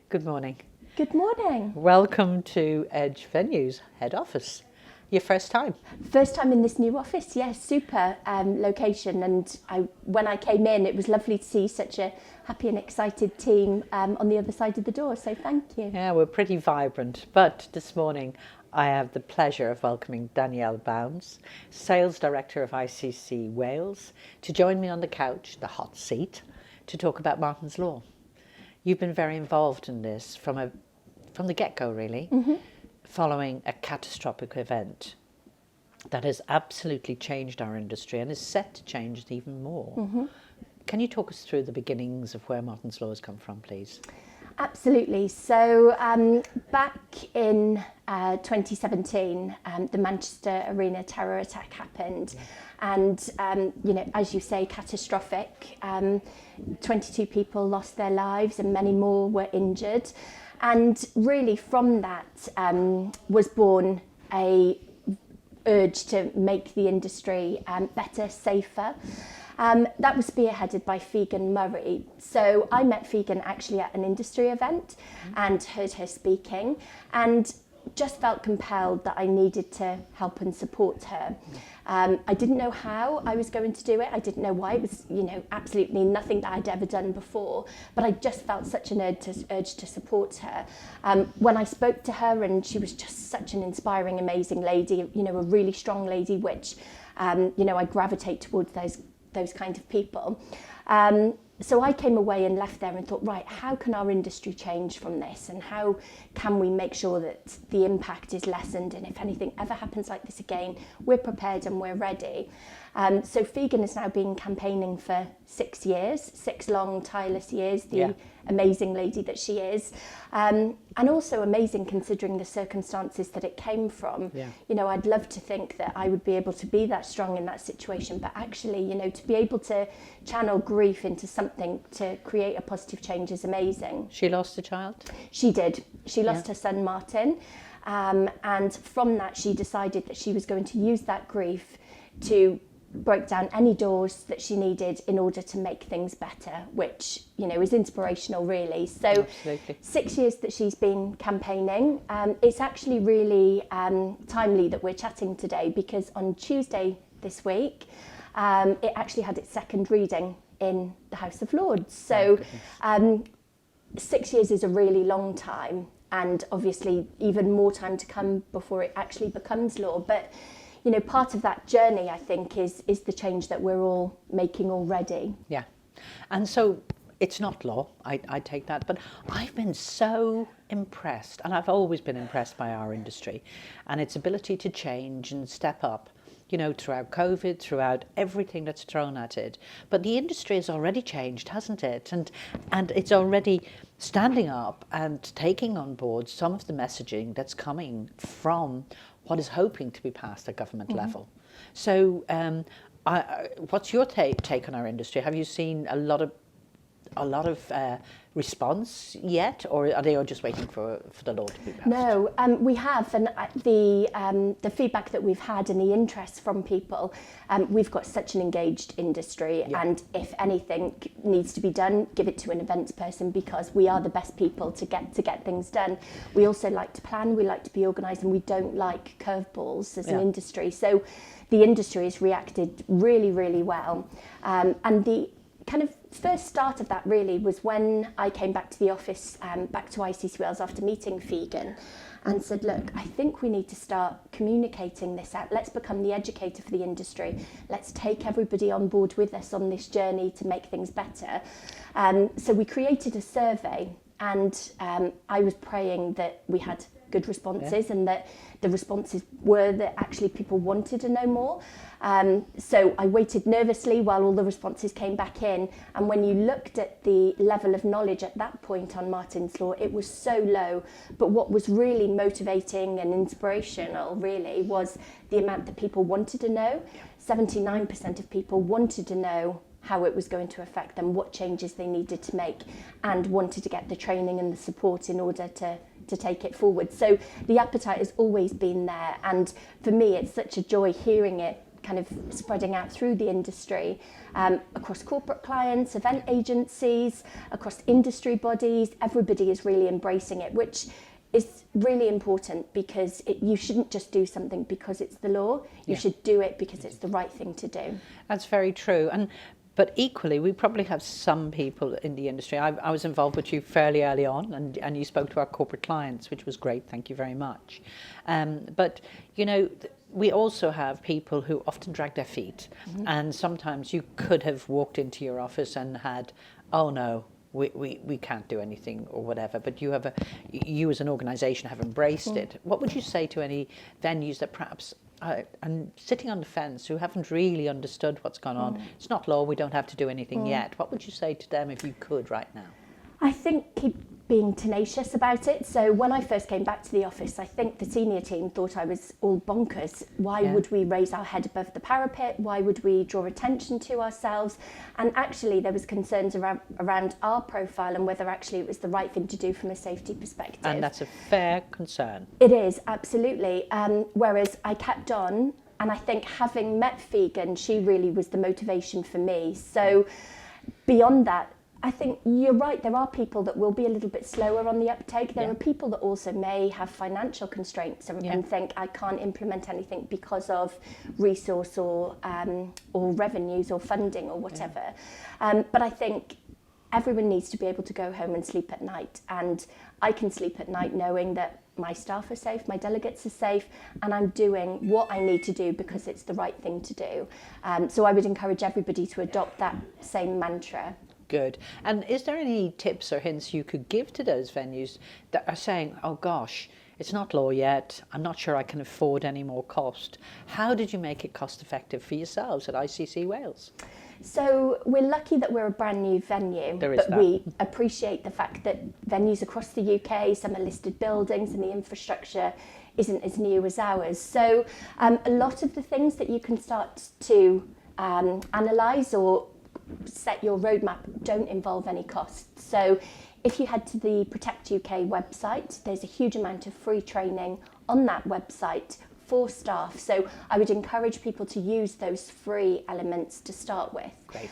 Good morning. Good morning. Welcome to Edge Venues head office. Your first time? First time in this new office, yes, super location. And when I came in, it was lovely to see such a happy and excited team on the other side of the door. So thank you. Yeah, we're pretty vibrant. But this morning, I have the pleasure of welcoming Danielle Bounds, Sales Director of ICC Wales, to join me on the couch, the hot seat, to talk about Martyn's Law. You've been very involved in this from the get-go, really, following a catastrophic event that has absolutely changed our industry and is set to change it even more. Can you talk us through the beginnings of where Martyn's Law has come from, please? Absolutely. So back in 2017, the Manchester Arena terror attack happened. And, as you say, catastrophic. 22 people lost their lives and many more were injured. And really from that was born a urge to make the industry better, safer. That was spearheaded by Figen Murray. So I met Figen actually at an industry event and heard her speaking and just felt compelled that I needed to help and support her. I didn't know how I was going to do it. I didn't know why. It was, absolutely nothing that I'd ever done before. But I just felt such an urge to support her. When I spoke to her, and she was just such an inspiring, amazing lady, a really strong lady, which, I gravitate towards those kind of people. So I came away and left there and thought, right, how can our industry change from this? And how can we make sure that the impact is lessened? And if anything ever happens like this again, we're prepared and we're ready. So Figen has now been campaigning for 6 years, 6 long, tireless years, the amazing lady that she is. And also amazing considering the circumstances that it came from. I'd love to think that I would be able to be that strong in that situation, but actually, to be able to channel grief into something to create a positive change is amazing. She lost a child? She did. She lost her son, Martyn. And from that, she decided that she was going to use that grief to break down any doors that she needed in order to make things better, which, is inspirational, really. So Absolutely. 6 years that she's been campaigning. It's actually really timely that we're chatting today because on Tuesday this week, it actually had its second reading in the House of Lords. So 6 years is a really long time, and obviously even more time to come before it actually becomes law. But part of that journey, I think, is the change that we're all making already. Yeah. And so it's not law, I take that, but I've been so impressed, and I've always been impressed by our industry and its ability to change and step up, throughout COVID, throughout everything that's thrown at it. But the industry has already changed, hasn't it? And it's already standing up and taking on board some of the messaging that's coming from what is hoping to be passed at government level. So what's your take on our industry? Have you seen a lot of response yet, or are they all just waiting for the law to be passed? No, we have, and the feedback that we've had and the interest from people, we've got such an engaged industry, and if anything needs to be done, give it to an events person because we are the best people to get things done. We also like to plan, we like to be organised, and we don't like curveballs as an industry. So the industry has reacted really, really well, and the kind of first start of that really was when I came back to the office, back to ICC Wales after meeting Figen, and said, look, I think we need to start communicating this out. Let's become the educator for the industry. Let's take everybody on board with us on this journey to make things better. So we created a survey, and I was praying that we had good responses and that the responses were that actually people wanted to know more. So I waited nervously while all the responses came back in, and when you looked at the level of knowledge at that point on Martyn's Law, it was so low. But what was really motivating and inspirational really was the amount that people wanted to know. 79% of people wanted to know how it was going to affect them, what changes they needed to make, and wanted to get the training and the support in order to take it forward. So the appetite has always been there, and for me it's such a joy hearing it kind of spreading out through the industry, across corporate clients, event agencies, across industry bodies. Everybody is really embracing it, which is really important, because you shouldn't just do something because it's the law. You should do it because it's the right thing to do. That's very true. But equally, we probably have some people in the industry. I was involved with you fairly early on, and you spoke to our corporate clients, which was great. Thank you very much. But, you know, we also have people who often drag their feet. And sometimes you could have walked into your office and had, oh no, we can't do anything or whatever. But you as an organisation have embraced it. What would you say to any venues that perhaps and sitting on the fence, who haven't really understood what's gone on? It's not law, we don't have to do anything yet. What would you say to them if you could right now? I think keep being tenacious about it. So when I first came back to the office, I think the senior team thought I was all bonkers. Why would we raise our head above the parapet? Why would we draw attention to ourselves? And actually there was concerns around our profile and whether actually it was the right thing to do from a safety perspective. And that's a fair concern. It is, absolutely. Whereas I kept on, and I think having met Figen, she really was the motivation for me. So beyond that, I think you're right, there are people that will be a little bit slower on the uptake. There are people that also may have financial constraints and think, I can't implement anything because of resource or revenues or funding or whatever. But I think everyone needs to be able to go home and sleep at night. And I can sleep at night knowing that my staff are safe, my delegates are safe, and I'm doing what I need to do because it's the right thing to do. So I would encourage everybody to adopt that same mantra. Good. And is there any tips or hints you could give to those venues that are saying, oh gosh, it's not law yet, I'm not sure I can afford any more cost? How did you make it cost effective for yourselves at ICC Wales? So we're lucky that we're a brand new venue, but we appreciate the fact that venues across the UK, some are listed buildings and the infrastructure isn't as new as ours. So a lot of the things that you can start to analyse or set your roadmap don't involve any costs. So if you head to the Protect UK website, there's a huge amount of free training on that website for staff. So I would encourage people to use those free elements to start with. Great.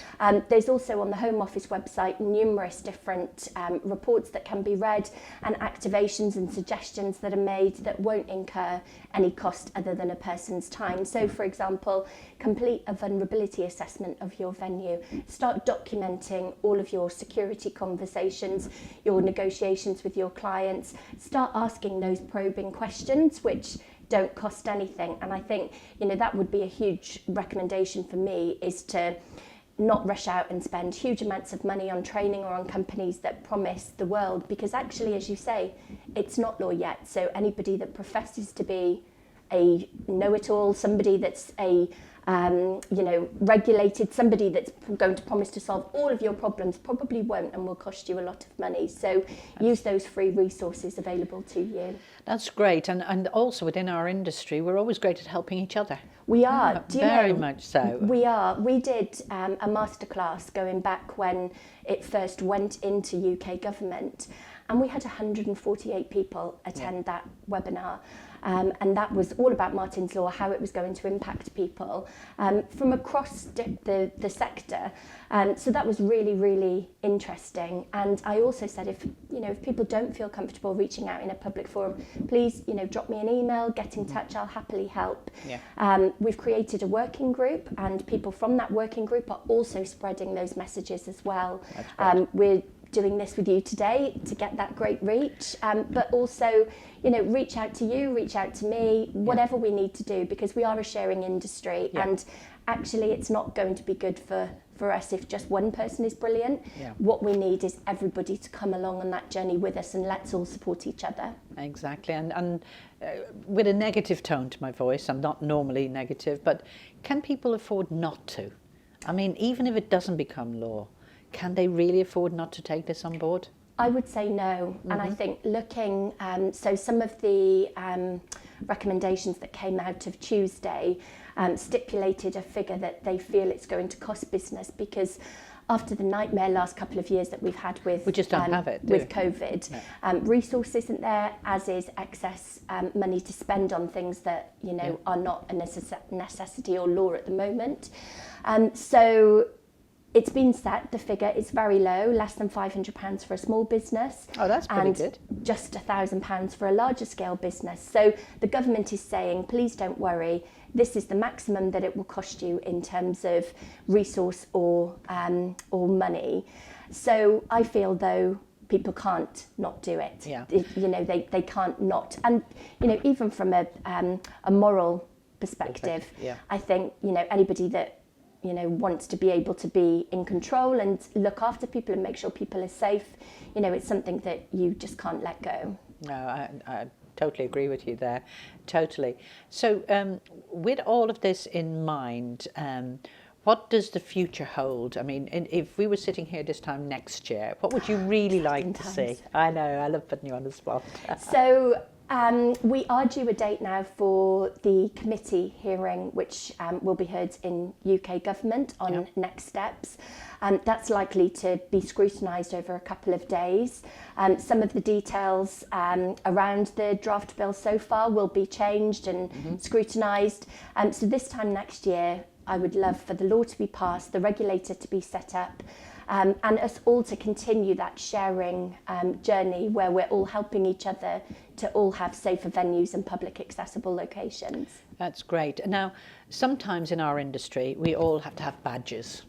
There's also on the Home Office website numerous different reports that can be read and activations and suggestions that are made that won't incur any cost other than a person's time. So for example, complete a vulnerability assessment of your venue. Start documenting all of your security conversations, your negotiations with your clients. Start asking those probing questions which don't cost anything. And I think, you know, that would be a huge recommendation for me, is to not rush out and spend huge amounts of money on training or on companies that promise the world, because actually, as you say, it's not law yet. So anybody that professes to be a know-it-all, somebody that's a regulated, somebody that's going to promise to solve all of your problems probably won't and will cost you a lot of money. So use those free resources available to you. That's great. And also within our industry, we're always great at helping each other. We are. Very much so. We are. We did a masterclass going back when it first went into UK government, and we had 148 people attend that webinar. And that was all about Martyn's Law, how it was going to impact people from across the sector. So that was really, really interesting. And I also said, if people don't feel comfortable reaching out in a public forum, please, drop me an email, get in touch, I'll happily help. Yeah. We've created a working group, and people from that working group are also spreading those messages as well. We're doing this with you today to get that great reach, but also, reach out to you, reach out to me, whatever we need to do, because we are a sharing industry, and actually it's not going to be good for us if just one person is brilliant. What we need is everybody to come along on that journey with us, and let's all support each other. Exactly. And with a negative tone to my voice, I'm not normally negative, but can people afford not to? I mean, even if it doesn't become law, can they really afford not to take this on board? I would say no. And I think looking, so some of the recommendations that came out of Tuesday stipulated a figure that they feel it's going to cost business, because after the nightmare last couple of years that we've had with We just don't have it, do with we? COVID. No. Resource isn't there, as is excess money to spend on things that are not a necessity or law at the moment. So it's been set, the figure is very low, less than £500 for a small business. Oh, that's pretty and good. Just £1,000 for a larger scale business. So the government is saying, please don't worry, this is the maximum that it will cost you in terms of resource or money. So I feel though people can't not do it. Yeah. They can't not. And even from a moral perspective, yeah. I think anybody that wants to be able to be in control and look after people and make sure people are safe, it's something that you just can't let go. No, I totally agree with you there, totally. So with all of this in mind, what does the future hold? I mean, if we were sitting here this time next year, what would you really like to see? I know, I love putting you on the spot. So we are due a date now for the committee hearing, which will be heard in UK government on next steps. That's likely to be scrutinised over a couple of days. Some of the details around the draft bill so far will be changed and scrutinised. So this time next year, I would love for the law to be passed, the regulator to be set up, and us all to continue that sharing journey where we're all helping each other to all have safer venues and public accessible locations. That's great. Now, sometimes in our industry, we all have to have badges.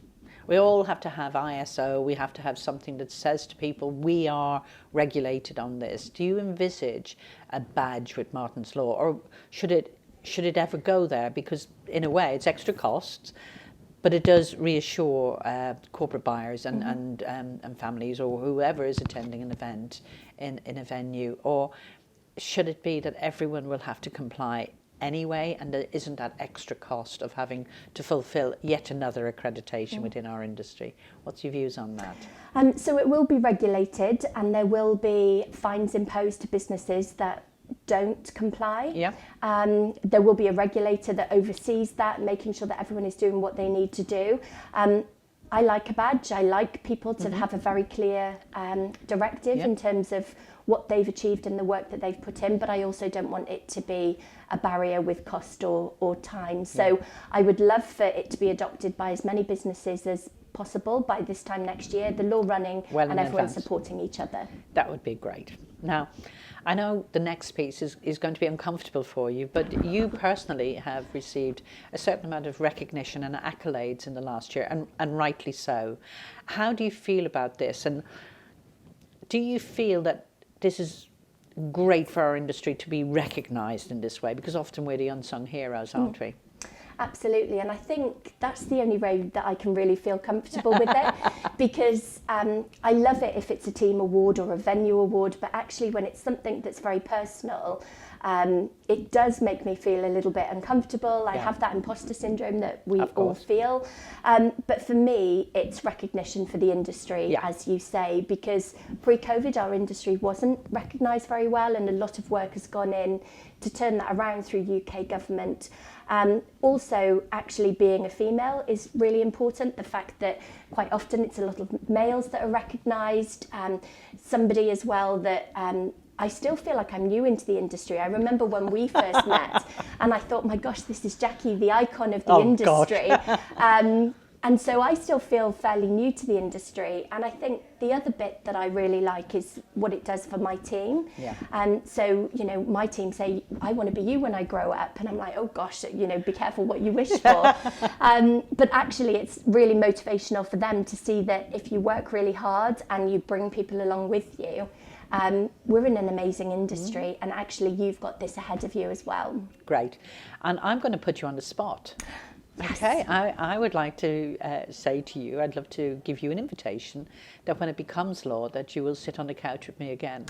We all have to have ISO. We have to have something that says to people, we are regulated on this. Do you envisage a badge with Martyn's Law, or should it ever go there? Because in a way, it's extra costs, but it does reassure corporate buyers and families or whoever is attending an event in a venue. Or should it be that everyone will have to comply anyway, and there isn't that extra cost of having to fulfil yet another accreditation within our industry? What's your views on that? So it will be regulated, and there will be fines imposed to businesses that don't comply. Yeah. There will be a regulator that oversees that, making sure that everyone is doing what they need to do. I like a badge. I like people to have a very clear directive in terms of what they've achieved and the work that they've put in, but I also don't want it to be a barrier with cost or time. So I would love for it to be adopted by as many businesses as possible by this time next year, the law running and everyone supporting each other. That would be great. Now, I know the next piece is going to be uncomfortable for you, but you personally have received a certain amount of recognition and accolades in the last year, and rightly so. How do you feel about this? And do you feel that this is great for our industry to be recognised in this way? Because often we're the unsung heroes, aren't we? Absolutely, and I think that's the only way that I can really feel comfortable with it, because I love it if it's a team award or a venue award, but actually when it's something that's very personal, it does make me feel a little bit uncomfortable. I have that imposter syndrome that we all feel, but for me it's recognition for the industry, as you say, because pre-COVID our industry wasn't recognised very well, and a lot of work has gone in to turn that around through UK government. Also, actually being a female is really important. The fact that quite often it's a lot of males that are recognised. Somebody as well that I still feel like I'm new into the industry. I remember when we first met and I thought, my gosh, this is Jacqui, the icon of the industry. And so I still feel fairly new to the industry. And I think the other bit that I really like is what it does for my team. So, my team say, I want to be you when I grow up. And I'm like, oh gosh, be careful what you wish for. But actually, it's really motivational for them to see that if you work really hard and you bring people along with you, we're in an amazing industry, and actually you've got this ahead of you as well. Great. And I'm going to put you on the spot. Yes. Okay, I would like to say to you, I'd love to give you an invitation that when it becomes law, that you will sit on the couch with me again.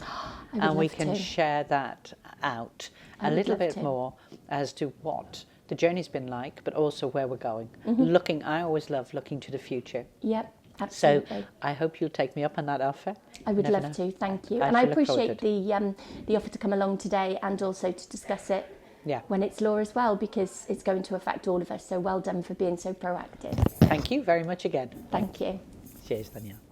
And we can share that out a little bit more as to what the journey's been like, but also where we're going. I always love looking to the future. Yep, absolutely. So I hope you'll take me up on that offer. I would love to, thank you. And I appreciate the offer to come along today, and also to discuss it when it's law as well, because it's going to affect all of us. So well done for being so proactive. Thank you very much again. Thank you. Cheers, Danielle.